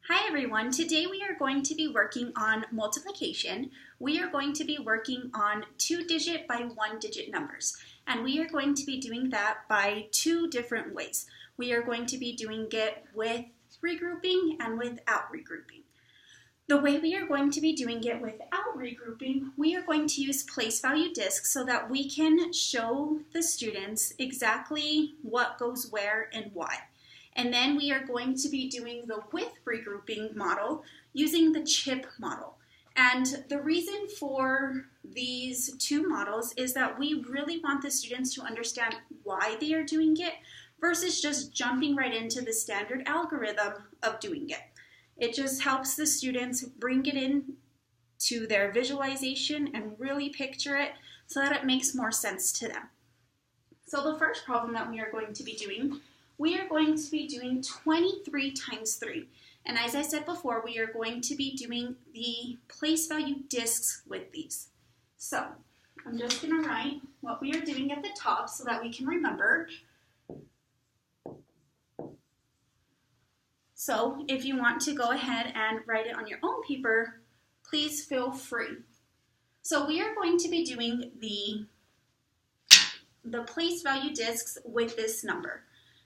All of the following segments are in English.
Hi everyone, today we are going to be working on multiplication. We are going to be working on 2-digit by 1-digit numbers, and we are going to be doing that by two different ways. We are going to be doing it with regrouping and without regrouping. The way we are going to be doing it without regrouping, we are going to use place value discs so that we can show the students exactly what goes where and why. And then we are going to be doing the with regrouping model using the chip model. And the reason for these two models is that we really want the students to understand why they are doing it versus just jumping right into the standard algorithm of doing it. It just helps the students bring it in to their visualization and really picture it so that it makes more sense to them. So the first problem that we are going to be doing, we are going to be doing 23 times 3. And as I said before, we are going to be doing the place value discs with these. So I'm just going to write what we are doing at the top so that we can remember. So if you want to go ahead and write it on your own paper, please feel free. So we are going to be doing the place value discs with this number.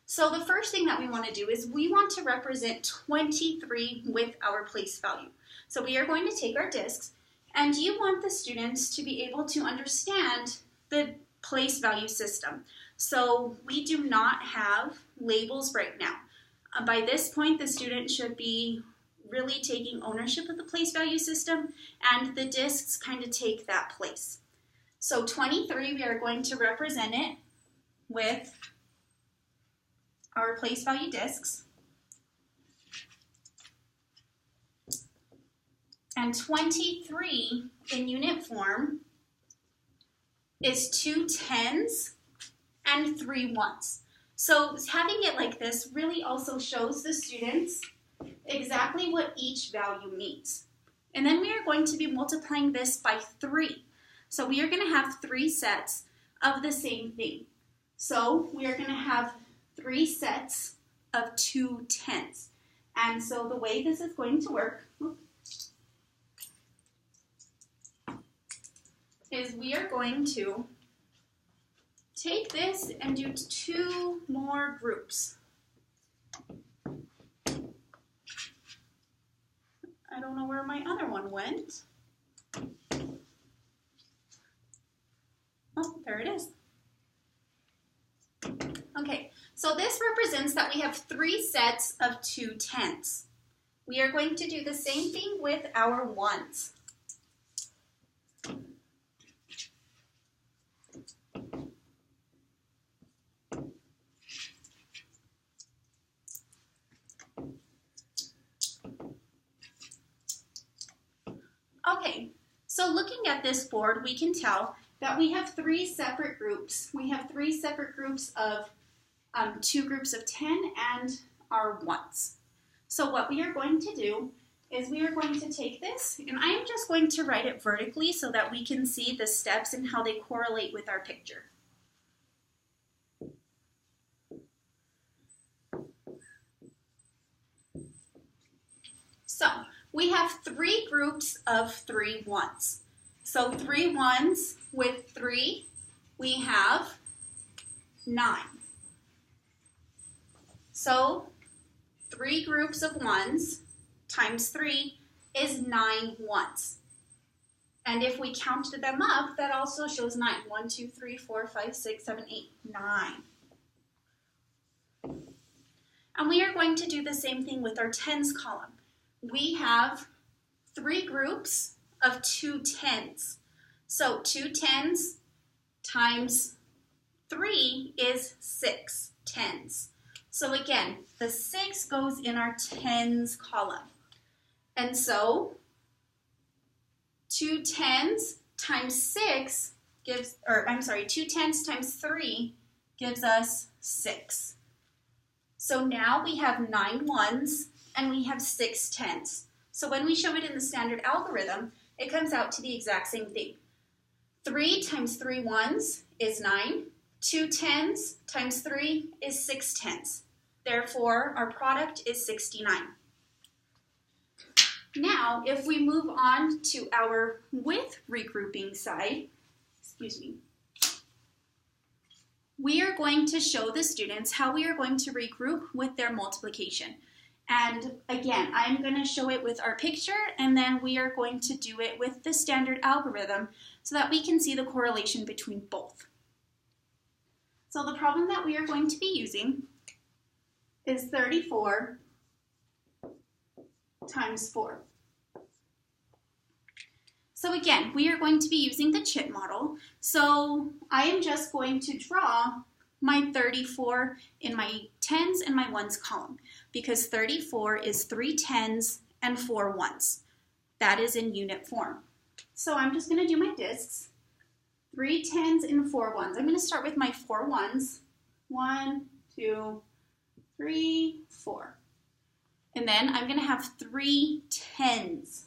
So the first thing that we want to do is we want to represent 23 with our place value. So we are going to take our discs, and you want the students to be able to understand the place value system. So we do not have labels right now. By this point, the student should be really taking ownership of the place value system, and the discs kind of take that place. So 23, we are going to represent it with our place value discs. And 23 in unit form is 2 10s and 3 1s. So having it like this really also shows the students exactly what each value means. And then we are going to be multiplying this by 3. So we are going to have 3 sets of the same thing. So we are going to have 3 sets of 2 10s. And so the way this is going to work is we are going to take this and do 2 more groups. I don't know where my other one went. Oh, there it is. Okay, so this represents that we have 3 sets of 2 10s. We are going to do the same thing with our 1s. Okay, so looking at this board, we can tell that we have 3 separate groups. We have 3 separate groups of 2 groups of 10 and our 1s. So what we are going to do is we are going to take this, and I am just going to write it vertically so that we can see the steps and how they correlate with our picture. So we have 3 groups of 3 1s. So 3 1s with 3, we have 9. So 3 groups of 1s times 3 is 9 1s. And if we counted them up, that also shows 9. 1, 2, 3, 4, 5, 6, 7, 8, 9. And we are going to do the same thing with our 10s column. We have 3 groups of 2 10s. So 2 10s times 3 is 6 10s. So again, the 6 goes in our 10s column. And so 2 10s times 6 gives, 2 10s times 3 gives us 6. So now we have 9 1s and we have 6 10s. So when we show it in the standard algorithm, it comes out to the exact same thing. 3 times 3 1s is 9. 2 10s times 3 is 6 10s. Therefore, our product is 69. Now, if we move on to our with regrouping side, we are going to show the students how we are going to regroup with their multiplication. And again, I'm going to show it with our picture, and then we are going to do it with the standard algorithm so that we can see the correlation between both. So the problem that we are going to be using is 34 times 4. So again, we are going to be using the chip model. So I am just going to draw my 34 in my tens and my ones column, because 34 is 3 tens and 4 ones. That is in unit form. So I'm just going to do my discs. 3 tens and 4 ones. I'm going to start with my 4 ones. 1, 2, 3, 4. And then I'm going to have 3 tens.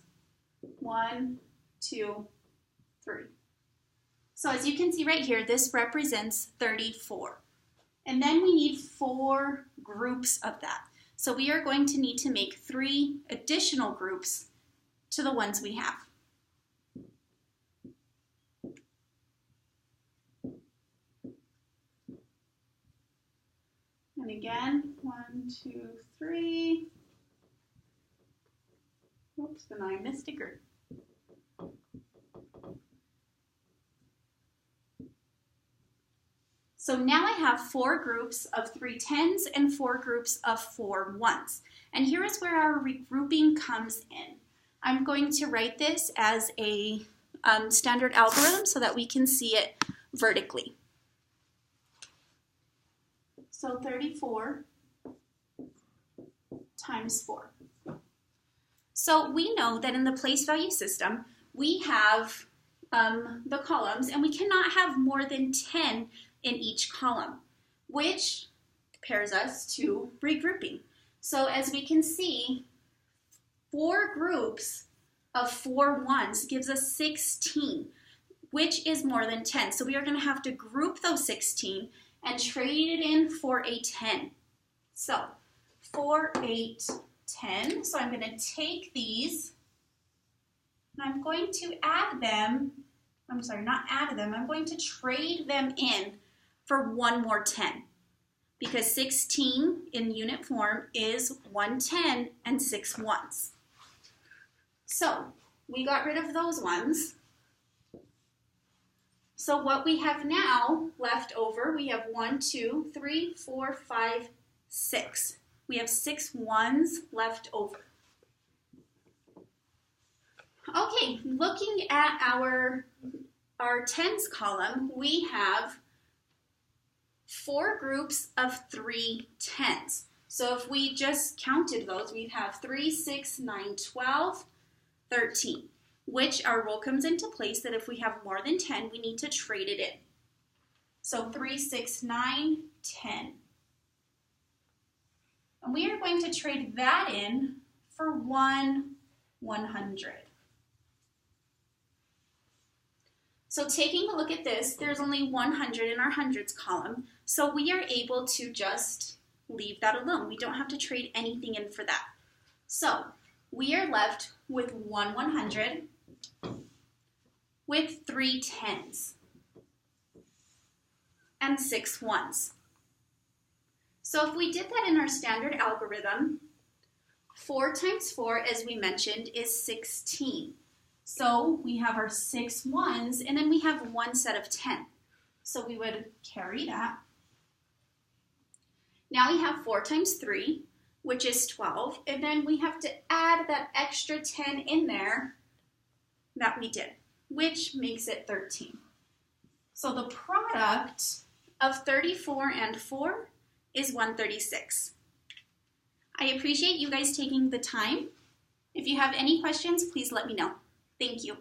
1, 2, 3. So as you can see right here, this represents 34. And then we need 4 groups of that. So we are going to need to make 3 additional groups to the ones we have. And again, 1, 2, 3. Oops, then I missed a group. So now I have 4 groups of 3 tens and 4 groups of 4 ones. And here is where our regrouping comes in. I'm going to write this as a standard algorithm so that we can see it vertically. So 34 times 4. So we know that in the place value system, we have the columns, and we cannot have more than 10 in each column, which pairs us to regrouping. So as we can see, 4 groups of 4 ones gives us 16, which is more than 10. So we are going to have to group those 16 and trade it in for a 10. So 4, 8, 10. So I'm going to take these and I'm going to add them. I'm sorry, not add them. I'm going to trade them in for 1 more 10, because 16 in unit form is 1 10 and 6 ones. So we got rid of those ones. So what we have now left over, we have 1, 2, 3, 4, 5, 6. We have 6 ones left over. Okay, looking at our tens column, we have 4 groups of 3 tens. So if we just counted those, we'd have 3, 6, 9, 12, 13, which our rule comes into place that if we have more than 10, we need to trade it in. So 3, 6, 9, 10. And we are going to trade that in for 1 100. So taking a look at this, there's only 100 in our hundreds column, so we are able to just leave that alone. We don't have to trade anything in for that. So we are left with 1 100 with 3 tens and 6 ones. So if we did that in our standard algorithm, 4 times 4, as we mentioned, is 16. So we have our 6 ones, and then we have 1 set of 10. So we would carry that. Now we have 4 times 3, which is 12, and then we have to add that extra 10 in there that we did, which makes it 13. So the product of 34 and 4 is 136. I appreciate you guys taking the time. If you have any questions, please let me know. Thank you.